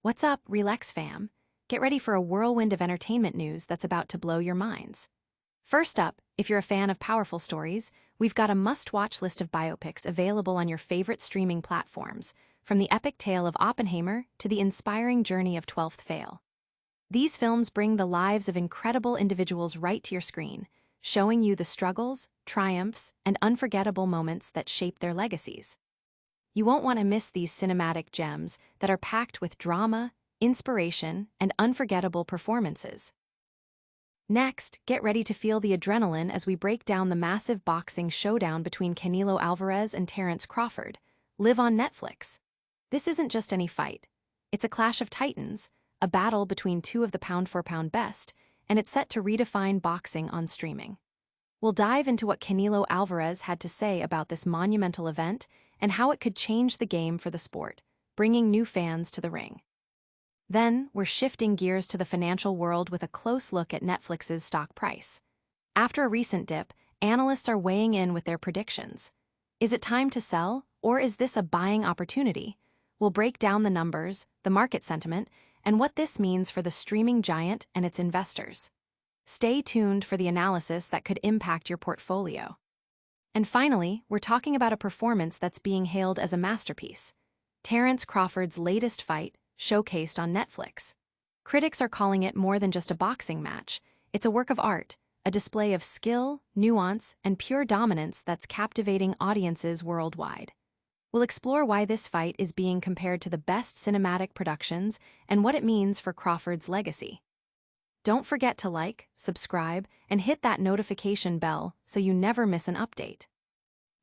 What's up, ReelX fam? Get ready for a whirlwind of entertainment news that's about to blow your minds. First up, if you're a fan of powerful stories, we've got a must-watch list of biopics available on your favorite streaming platforms, from the epic tale of Oppenheimer to the inspiring journey of 12th Fail. These films bring the lives of incredible individuals right to your screen, showing you the struggles, triumphs, and unforgettable moments that shape their legacies. You won't want to miss these cinematic gems that are packed with drama, inspiration, and unforgettable performances. Next, get ready to feel the adrenaline as we break down the massive boxing showdown between Canelo Álvarez and Terence Crawford, live on Netflix. This isn't just any fight. It's a clash of titans, a battle between two of the pound-for-pound best, and it's set to redefine boxing on streaming. We'll dive into what Canelo Álvarez had to say about this monumental event and how it could change the game for the sport, bringing new fans to the ring. Then, we're shifting gears to the financial world with a close look at Netflix's stock price. After a recent dip, analysts are weighing in with their predictions. Is it time to sell, or is this a buying opportunity? We'll break down the numbers, the market sentiment, and what this means for the streaming giant and its investors. Stay tuned for the analysis that could impact your portfolio. And finally, we're talking about a performance that's being hailed as a masterpiece: Terence Crawford's latest fight, showcased on Netflix. Critics are calling it more than just a boxing match. It's a work of art, a display of skill, nuance, and pure dominance that's captivating audiences worldwide. We'll explore why this fight is being compared to the best cinematic productions and what it means for Crawford's legacy. Don't forget to like, subscribe, and hit that notification bell so you never miss an update.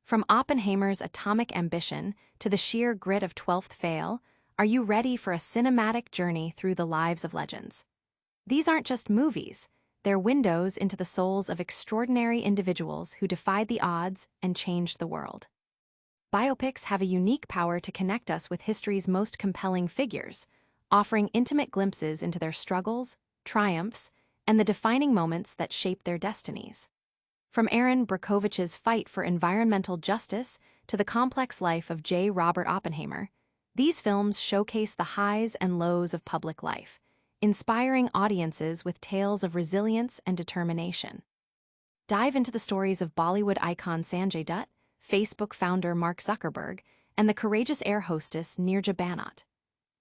From Oppenheimer's atomic ambition to the sheer grit of 12th Fail, are you ready for a cinematic journey through the lives of legends? These aren't just movies, they're windows into the souls of extraordinary individuals who defied the odds and changed the world. Biopics have a unique power to connect us with history's most compelling figures, offering intimate glimpses into their struggles, triumphs, and the defining moments that shape their destinies. From Aaron Brockovich's fight for environmental justice to the complex life of J. Robert Oppenheimer, these films showcase the highs and lows of public life, inspiring audiences with tales of resilience and determination. Dive into the stories of Bollywood icon Sanjay Dutt, Facebook founder Mark Zuckerberg, and the courageous air hostess Nirja Banat.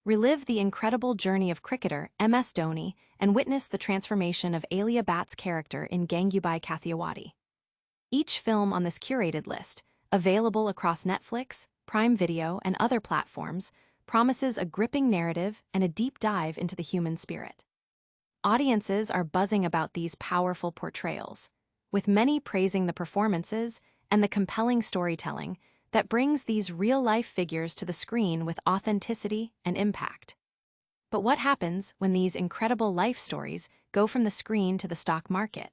Relive the incredible journey of cricketer MS Dhoni and witness the transformation of Alia Bhatt's character in Gangubai Kathiawadi. Each film on this curated list, available across Netflix, Prime Video, and other platforms, promises a gripping narrative and a deep dive into the human spirit. Audiences are buzzing about these powerful portrayals, with many praising the performances and the compelling storytelling that brings these real-life figures to the screen with authenticity and impact. But what happens when these incredible life stories go from the screen to the stock market?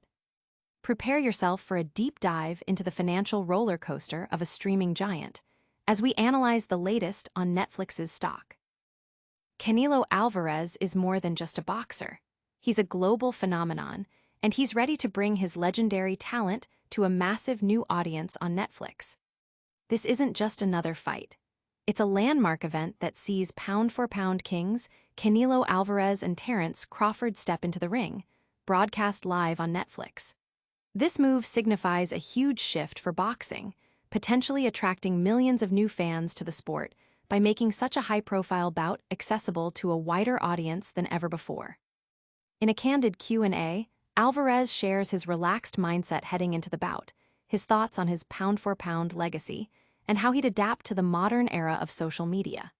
Prepare yourself for a deep dive into the financial roller coaster of a streaming giant as we analyze the latest on Netflix's stock. Canelo Álvarez is more than just a boxer. He's a global phenomenon, and he's ready to bring his legendary talent to a massive new audience on Netflix. This isn't just another fight. It's a landmark event that sees pound-for-pound kings Canelo Álvarez and Terence Crawford step into the ring, broadcast live on Netflix. This move signifies a huge shift for boxing, potentially attracting millions of new fans to the sport by making such a high-profile bout accessible to a wider audience than ever before. In a candid Q&A, Álvarez shares his relaxed mindset heading into the bout, his thoughts on his pound-for-pound legacy, and how he'd adapt to the modern era of social media.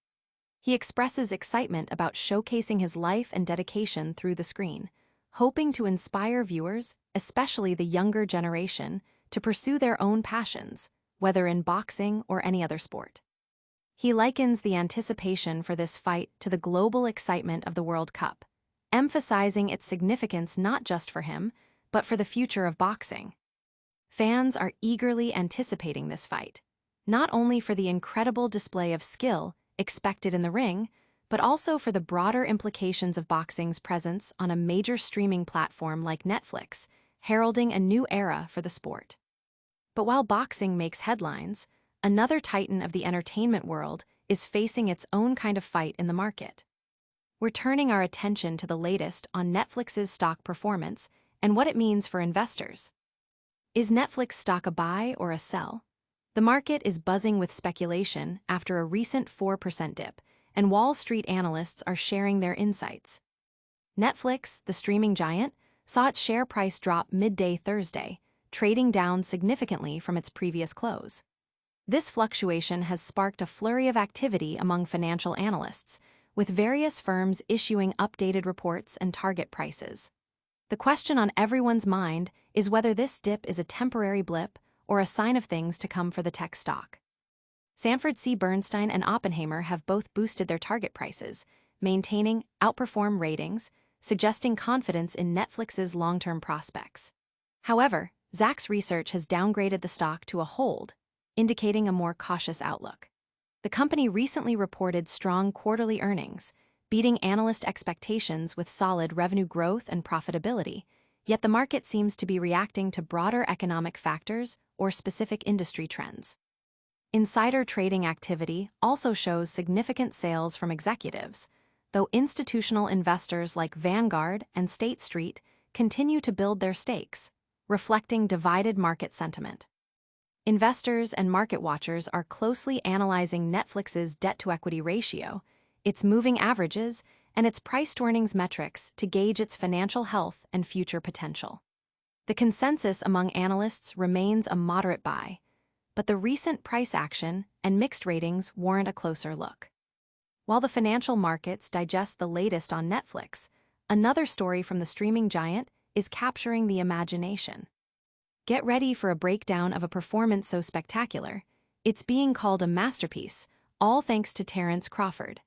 He expresses excitement about showcasing his life and dedication through the screen, hoping to inspire viewers, especially the younger generation, to pursue their own passions, whether in boxing or any other sport. He likens the anticipation for this fight to the global excitement of the World Cup, emphasizing its significance not just for him, but for the future of boxing. Fans are eagerly anticipating this fight, not only for the incredible display of skill expected in the ring, but also for the broader implications of boxing's presence on a major streaming platform like Netflix, heralding a new era for the sport. But while boxing makes headlines, another titan of the entertainment world is facing its own kind of fight in the market. we're turning our attention to the latest on Netflix's stock performance and what it means for investors. Is Netflix stock a buy or a sell? The market is buzzing with speculation after a recent 4% dip, and Wall Street analysts are sharing their insights. Netflix, the streaming giant, saw its share price drop midday Thursday, trading down significantly from its previous close. This fluctuation has sparked a flurry of activity among financial analysts, with various firms issuing updated reports and target prices. The question on everyone's mind is whether this dip is a temporary blip or a sign of things to come for the tech stock. Sanford C. Bernstein and Oppenheimer have both boosted their target prices, maintaining outperform ratings, suggesting confidence in Netflix's long-term prospects. However, Zacks Research has downgraded the stock to a hold, indicating a more cautious outlook. The company recently reported strong quarterly earnings, beating analyst expectations with solid revenue growth and profitability, yet the market seems to be reacting to broader economic factors or specific industry trends. Insider trading activity also shows significant sales from executives, though institutional investors like Vanguard and State Street continue to build their stakes, reflecting divided market sentiment. Investors and market watchers are closely analyzing Netflix's debt-to-equity ratio, its moving averages, and its price-to-earnings metrics to gauge its financial health and future potential. The consensus among analysts remains a moderate buy, but the recent price action and mixed ratings warrant a closer look. While the financial markets digest the latest on Netflix, another story from the streaming giant is capturing the imagination. Get ready for a breakdown of a performance so spectacular, it's being called a masterpiece, all thanks to Terence Crawford.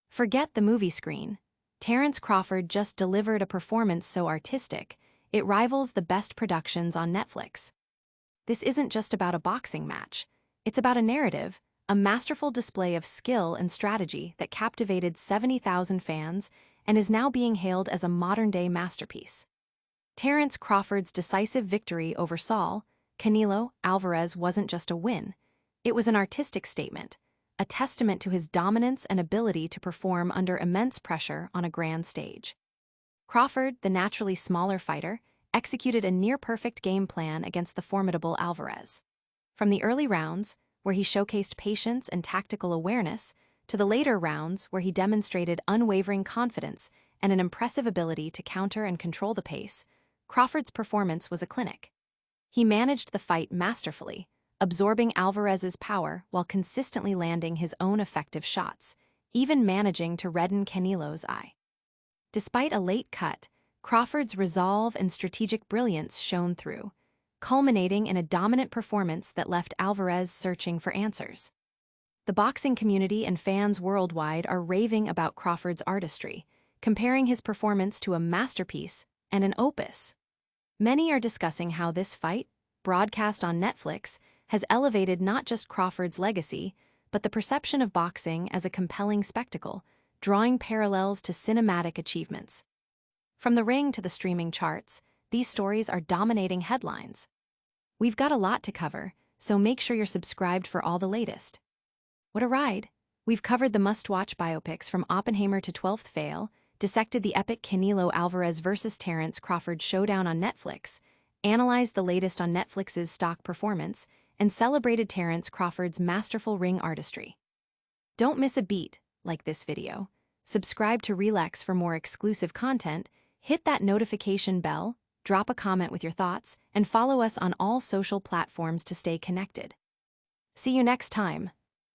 Forget the movie screen. Terence Crawford just delivered a performance so artistic, it rivals the best productions on Netflix. This isn't just about a boxing match. It's about a narrative, a masterful display of skill and strategy that captivated 70,000 fans and is now being hailed as a modern-day masterpiece. Terence Crawford's decisive victory over Canelo Álvarez wasn't just a win. It was an artistic statement, a testament to his dominance and ability to perform under immense pressure on a grand stage. Crawford, the naturally smaller fighter, executed a near-perfect game plan against the formidable Álvarez. From the early rounds, where he showcased patience and tactical awareness, to the later rounds where he demonstrated unwavering confidence and an impressive ability to counter and control the pace, Crawford's performance was a clinic. He managed the fight masterfully, absorbing Álvarez's power while consistently landing his own effective shots, even managing to redden Canelo's eye. Despite a late cut, Crawford's resolve and strategic brilliance shone through, culminating in a dominant performance that left Álvarez searching for answers. The boxing community and fans worldwide are raving about Crawford's artistry, comparing his performance to a masterpiece and an opus. Many are discussing how this fight, broadcast on Netflix, has elevated not just Crawford's legacy, but the perception of boxing as a compelling spectacle, drawing parallels to cinematic achievements. From the ring to the streaming charts, these stories are dominating headlines. We've got a lot to cover, so make sure you're subscribed for all the latest. What a ride! We've covered the must-watch biopics from Oppenheimer to 12th Fail, dissected the epic Canelo Álvarez vs. Terence Crawford showdown on Netflix, analyzed the latest on Netflix's stock performance, and celebrated Terence Crawford's masterful ring artistry. Don't miss a beat like this video. Subscribe to ReelX for more exclusive content, hit that notification bell, drop a comment with your thoughts, and follow us on all social platforms to stay connected. See you next time.